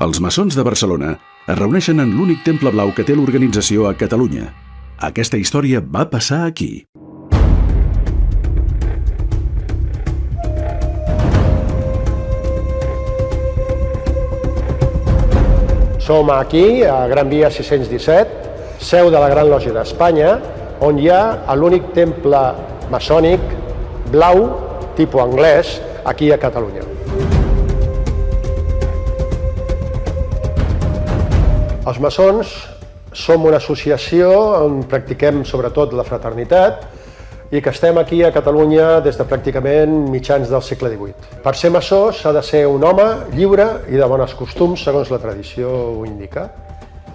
Els maçons de Barcelona es reuneixen en l'únic temple blau que té l'organització a Catalunya. Aquesta història va passar aquí. Som aquí, a Gran Via 617, seu de la Gran Lògia d'Espanya, on hi ha l'únic temple maçònic blau, tipus anglès, aquí a Catalunya. Els maçons som una associació on practiquem sobretot la fraternitat i que estem aquí a Catalunya des de pràcticament mitjans del segle XVIII. Per ser maçó s'ha de ser un home lliure i de bons costums, segons la tradició ho indica.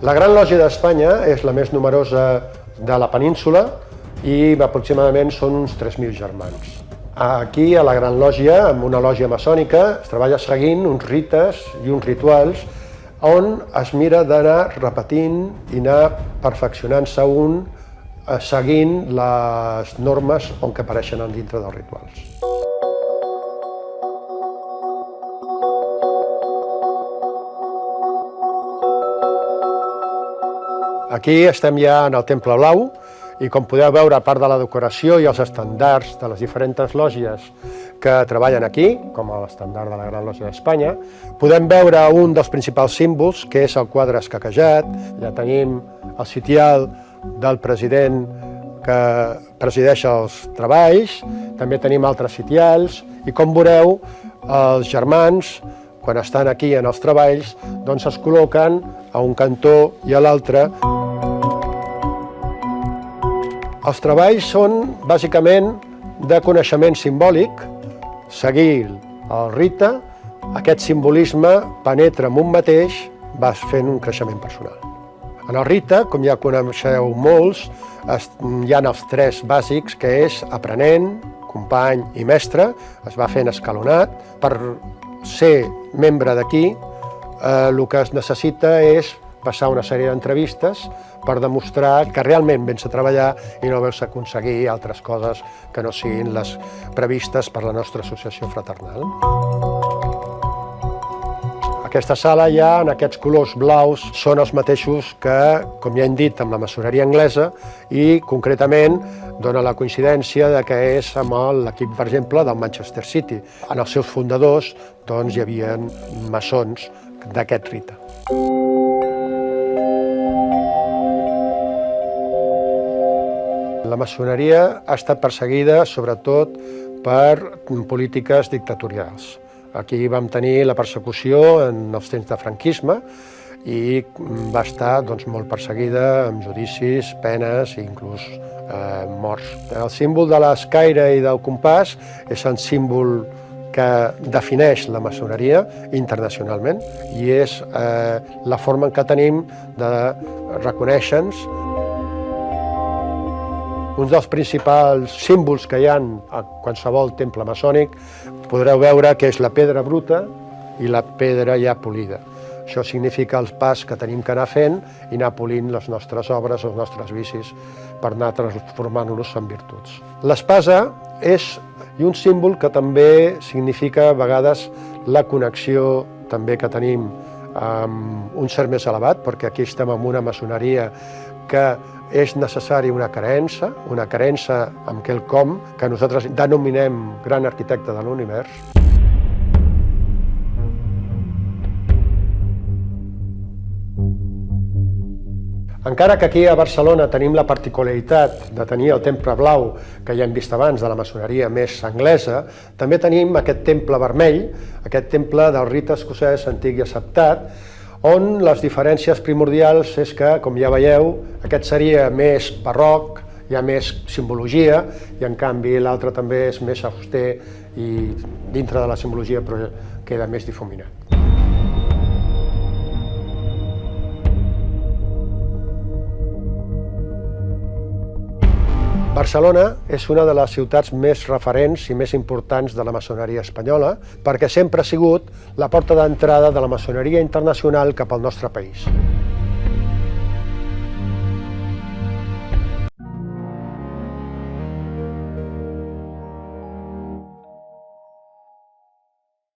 La Gran Lògia d'Espanya és la més numerosa de la península i aproximadament són uns 3.000 germans. Aquí, a la Gran Lògia, amb una lògia maçònica, es treballa seguint uns rites i uns rituals on es mira d'anar repetint i anar perfeccionant-se un seguint les normes on que apareixen dintre dels rituals. Aquí estem ja en el Temple Blau i com podeu veure, a part de la decoració i els estandards de les diferents lògies que treballen aquí, com l'estandard de la Gran Lògia d'Espanya, podem veure un dels principals símbols, que és el quadre escaquejat. Ja tenim el sitial del president que presideix els treballs, també tenim altres sitials i com veureu, els germans, quan estan aquí en els treballs, doncs es col·loquen a un cantó i a l'altre. Els treballs són bàsicament de coneixement simbòlic, seguir el rite, aquest simbolisme penetra en un mateix, vas fent un creixement personal. En el rite, com ja coneixeu molts, hi ha els tres bàsics, que és aprenent, company i mestre, es va fent escalonat. Per ser membre d'aquí, el que es necessita és passar una sèrie d'entrevistes per demostrar que realment vens a treballar i no veus aconseguir altres coses que no siguin les previstes per la nostra associació fraternal. Aquesta sala ja, en aquests colors blaus, són els mateixos que, com ja hem dit, amb la maçoneria anglesa i, concretament, dona la coincidència que és amb l'equip, per exemple, del Manchester City. En els seus fundadors doncs, hi havia maçons d'aquest rite. La maçoneria ha estat perseguida sobretot per polítiques dictatorials. Aquí vam tenir la persecució en els temps de franquisme i va estar molt perseguida amb judicis, penes i inclús morts. El símbol de l'escaire i del compàs és el símbol que defineix la maçoneria internacionalment i és la forma en què tenim de reconèixer-nos. Un dels principals símbols que hi ha a qualsevol temple maçònic podreu veure que és la pedra bruta i la pedra ja polida. Això significa el pas que tenim que anar fent i anar polint les nostres obres, els nostres vicis, per anar transformant-los en virtuts. L'espasa és un símbol que també significa a vegades la connexió també que tenim amb un cert més elevat, perquè aquí estem en una maçoneria que és necessari una creença en quelcom que nosaltres denominem gran arquitecte de l'univers. Encara que aquí a Barcelona tenim la particularitat de tenir el Temple Blau, que ja hem vist abans, de la maçoneria més anglesa, també tenim aquest temple vermell, aquest temple del rite escocès antic i acceptat, on les diferències primordials és que, com ja veieu, aquest seria més barroc, hi ha més simbologia, i en canvi l'altre també és més auster i dintre de la simbologia però queda més difuminat. Barcelona és una de les ciutats més referents i més importants de la maçoneria espanyola perquè sempre ha sigut la porta d'entrada de la maçoneria internacional cap al nostre país.